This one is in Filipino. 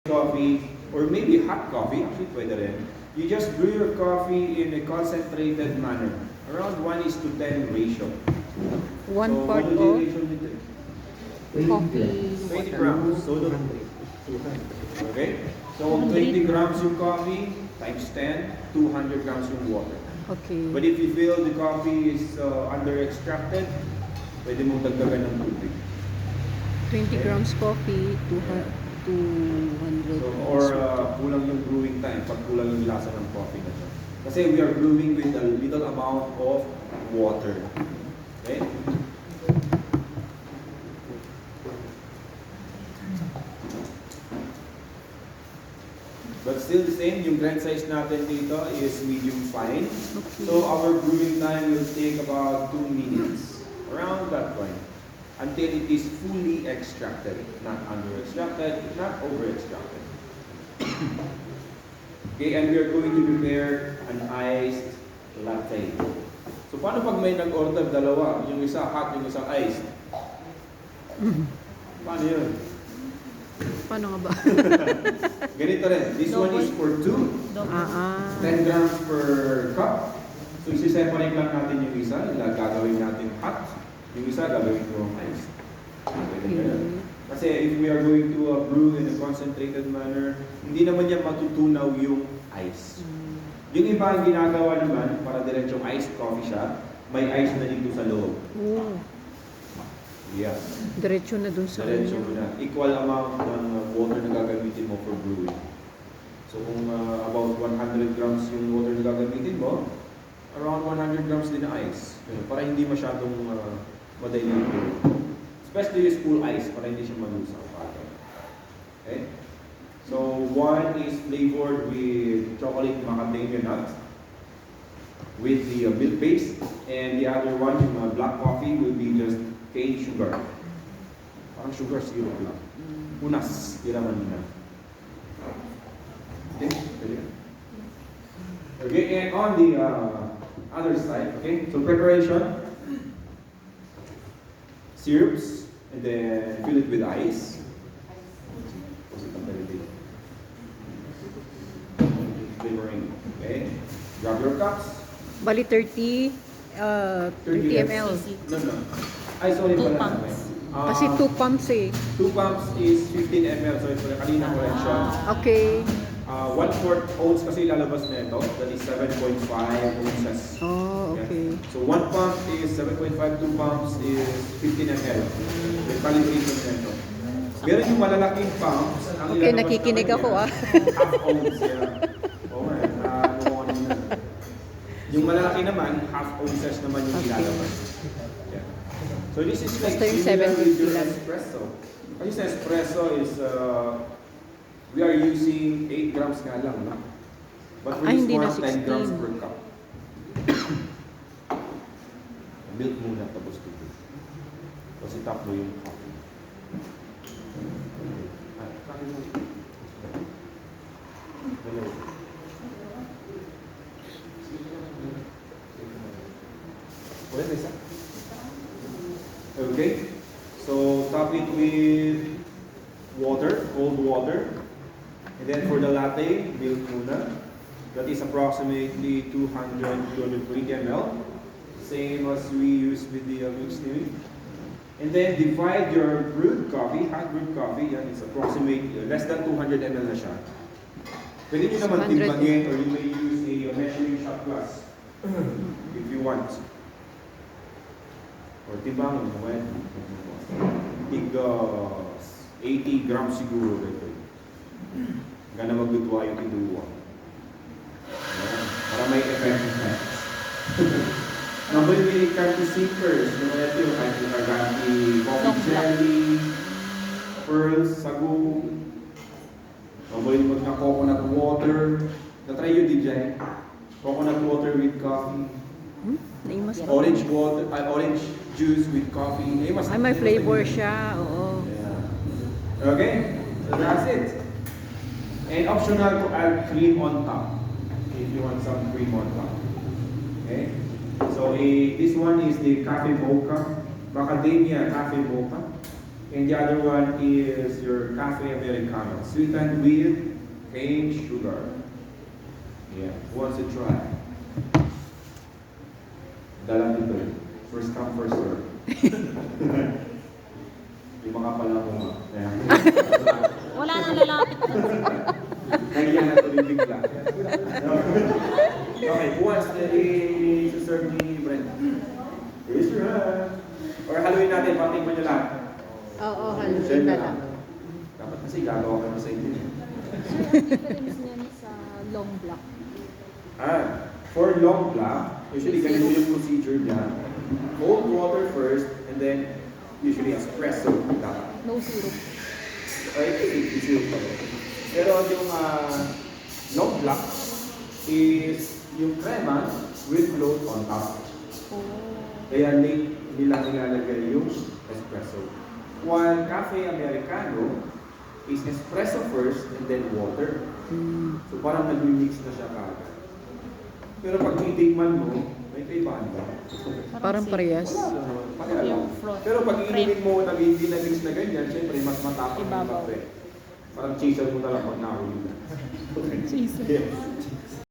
coffee, or maybe hot coffee, actually pwede rin. You just brew your coffee in a concentrated manner. Around 1:10 ratio. One So, part what would of the ratio be? coffee 20 water. grams. So, okay? So, kung 20 grams yung coffee, times 10, 200 grams yung water. Okay. But if you feel the coffee is under-extracted, pwede mong dagdagan ng tubig. 20 grams coffee, 200 So, or kulang yung brewing time, pag kulang yung lasa ng coffee na siya. Kasi we are brewing with a little amount of water. Okay? But still the same, yung grind size natin dito is medium fine. Okay. So our brewing time will take about 2 minutes. Around that point. Until it is fully extracted. Not under-extracted, not over-extracted. Okay, and we are going to prepare an iced latte. So paano pag may nag-order dalawa? Yung isa hot, yung isang iced? Paano yun? Paano nga ba? Ganito rin. This one is for 2. 10 grams per cup. So isi-separate lang natin yung isa. Gagawin natin hot. Yung isa gagawin ko iced. Okay. Kasi if we are going to brew in a concentrated manner, hindi naman yan matutunaw yung ice. Yung iba ang ginagawa naman, para diretsong iced coffee siya, may ice na dito sa loob. Oh, Yes. diretso na dun sa Diretso kanya. mo na. Equal amount ng water na gagamitin mo for brewing. So kung about 100 grams yung water na gagamitin mo, around 100 grams din na ice. Para hindi masyadong madali yung brew. Especially yung full ice, para hindi siya malusaw. Okay? So one is flavored with chocolate macadamia nut with the milk base, and the other one, yung black coffee, will be just cane sugar. Parang sugar syrup lang. Unas, tiraman nila. Okay, okay, and on the other side, okay, so preparation, syrups, and then fill it with ice. Flavoring, okay. Grab your cups. Bali 30 ml. No, no. Ay, sorry Two pala. pumps. Kasi 2 pumps eh. 2 pumps is 15 ml. So, ito kanina correction. Okay. 1/4 ounce kasi lalabas na ito. That is 7.5 ounces. Oh, okay. So, 1 pump is 7.5, 2 pumps is 15 ml. May calibration na ito. Meron yung malalaking pumps. Ang Okay, ilalabas nakikinig naman ako, yan, half ounce yan. Oo nga, na. Yung malalaki naman, half ounces naman yung Okay. ilalabas. Yeah. So this is like Basta yung similar with 750 your lang. espresso. Kasi sa espresso is, we are using 8 grams nga lang, no? But for Ay, this hindi na one, 10 grams 16. per cup. Milk muna, tapos tubig. Tapos itap mo yung coffee. Hello. Pwede isa? Okay. So, top it with water, cold water. And then for the latte, milk muna. That is approximately 220 ml. Same as we use with the milk steaming. And then divide your brewed coffee, hot brewed coffee, yan is approximately less than 200 ml na siya. Pwede nyo naman 200. timbangin or you may use a measuring shot glass if you want. Or timbangin naman. Tig 80 grams siguro. Gana maglutuwa yung tinuwa. Para may effect na. Number yung coffee seekers, yung ito yung coffee jelly, pearls, sago. Number yung magka-coconut water. Na-try yun, DJ? Coconut water with coffee. Naimas ba? Orange water, orange juice with coffee. Ay, may flavor siya. Oo. Yeah. Okay? So that's it. And optional to add cream on top. If you want some cream on top. Okay? So this one is the cafe mocha, macadamia cafe mocha. And the other one is your cafe americano, sweetened with cane sugar. Yeah, who wants to try? Dala dito eh. First come, first serve. Yung mga pala ko nga. Kaya, Wala nang lalapit na. nahiya na tuloy bigla. Okay, who wants to serve ni Brent? Raise your hand. Or haluin natin, patikman nyo lahat. Oo, Share haluin na na lang. lang. Dapat kasi gagawa ka na sa inyo. Sir, ang difference niyan sa long block. For long black, usually ganito yung procedure niya. Cold water first, and then usually espresso dapat. No syrup. Right? Issue pa rin. Pero yung long black is yung crema with float on top. Oh. Kaya late nila nilalagay yung espresso. While cafe americano is espresso first and then water. Mm. So parang nag-mix na siya kagad. Pero pag titikman mo, may kaibahan ba? Parang safe. parehas. Wala naman. Pareha lang. Yung front. Pero pag inumin mo na hindi na-mix na ganyan, syempre mas matapang yung Ibabaw. kape. Parang chaser mo na lang pag nakahuli na. Chaser. Yes.